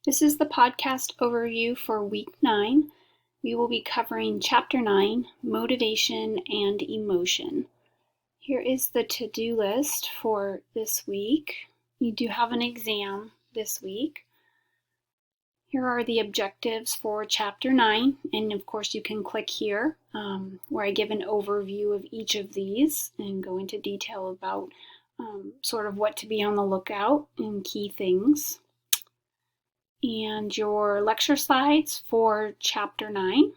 This is the podcast overview for week 9. We will be covering chapter 9, motivation and emotion. Here is the to-do list for this week. You do have an exam this week. Here are the objectives for chapter 9, and of course you can click here where I give an overview of each of these and go into detail about sort of what to be on the lookout and key things. And your lecture slides for chapter 9.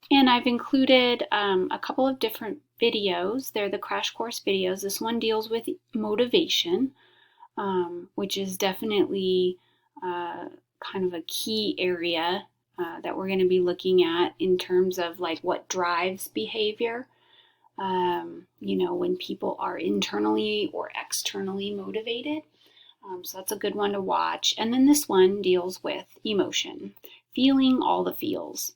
And I've included a couple of different videos. They're the crash course videos. This one deals with motivation, which is definitely kind of a key area that we're going to be looking at in terms of like what drives behavior. When people are internally or externally motivated. So that's a good one to watch. And then this one deals with emotion, feeling all the feels,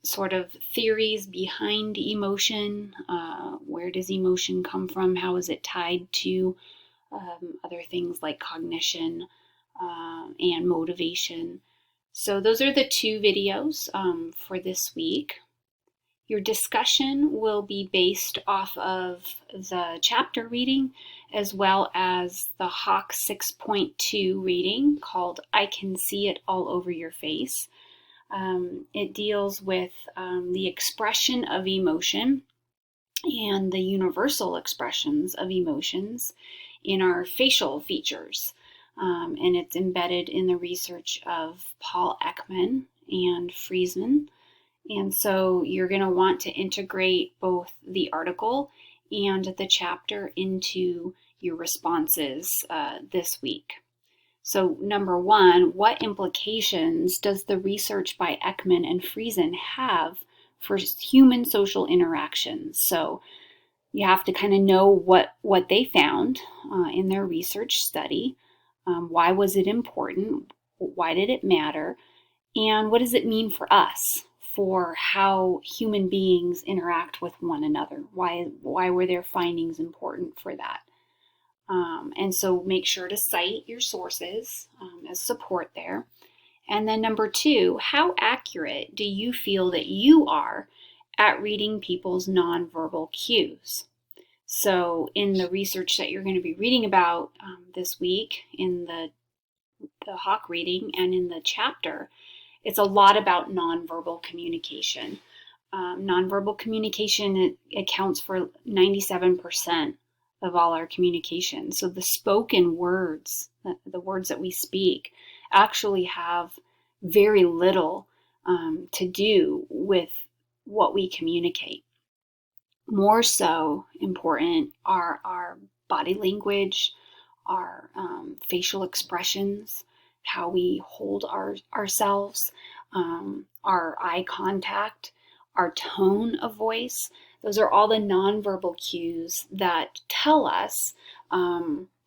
sort of theories behind emotion. Where does emotion come from? How is it tied to other things like cognition and motivation? So those are the two videos for this week. Your discussion will be based off of the chapter reading as well as the Hawk 6.2 reading called I Can See It All Over Your Face. It deals with the expression of emotion and the universal expressions of emotions in our facial features. And it's embedded in the research of Paul Ekman and Friesman. And so you're going to want to integrate both the article and the chapter into your responses this week. So number one, what implications does the research by Ekman and Friesen have for human social interactions? So you have to kind of know what they found in their research study. Why was it important? Why did it matter? And what does it mean for us? For how human beings interact with one another. Why were their findings important for that? And so make sure to cite your sources as support there. And then number two, how accurate do you feel that you are at reading people's nonverbal cues? So in the research that you're going to be reading about this week in the Hawk reading and in the chapter, it's a lot about nonverbal communication. Nonverbal communication accounts for 97% of all our communication. So the spoken words, the words that we speak, actually have very little to do with what we communicate. More so important are our body language, our facial expressions, how we hold ourselves, our eye contact, our tone of voice. Those are all the nonverbal cues that tell us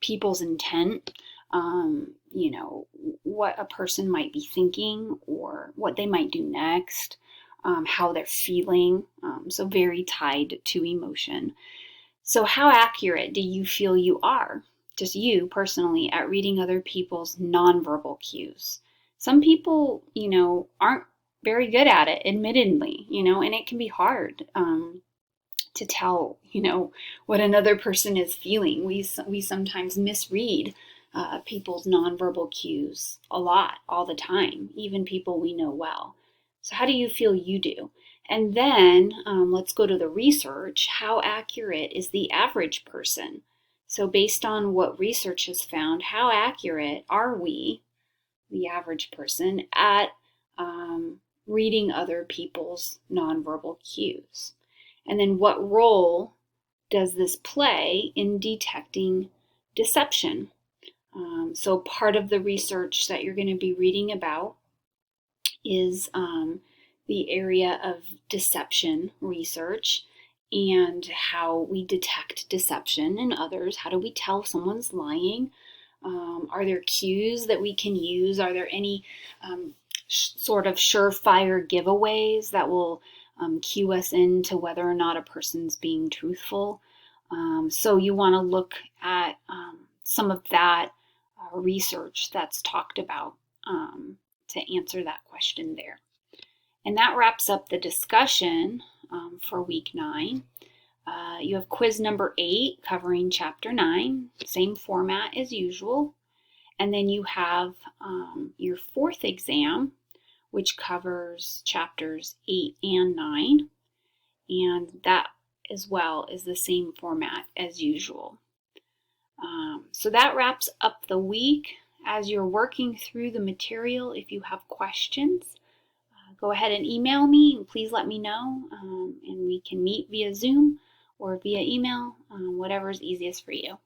people's intent, what a person might be thinking or what they might do next, how they're feeling, so very tied to emotion. So how accurate do you feel you are? Just you personally at reading other people's nonverbal cues. Some people, aren't very good at it, admittedly, and it can be hard to tell, what another person is feeling. We sometimes misread people's nonverbal cues a lot, all the time, even people we know well. So how do you feel you do? And then let's go to the research. How accurate is the average person? So based on what research has found, how accurate are we, the average person, at reading other people's nonverbal cues? And then what role does this play in detecting deception? So part of the research that you're going to be reading about is the area of deception research and how we detect deception in others. How do we tell someone's lying? Are there cues that we can use? Are there any sort of surefire giveaways that will cue us into whether or not a person's being truthful? So you want to look at some of that research that's talked about to answer that question there. And that wraps up the discussion for week 9. You have quiz number 8 covering chapter 9, same format as usual. And then you have your 4th exam, which covers chapters 8 and 9. And that as well is the same format as usual. So that wraps up the week. As you're working through the material, if you have questions, go ahead and email me and please let me know, and we can meet via Zoom or via email, whatever is easiest for you.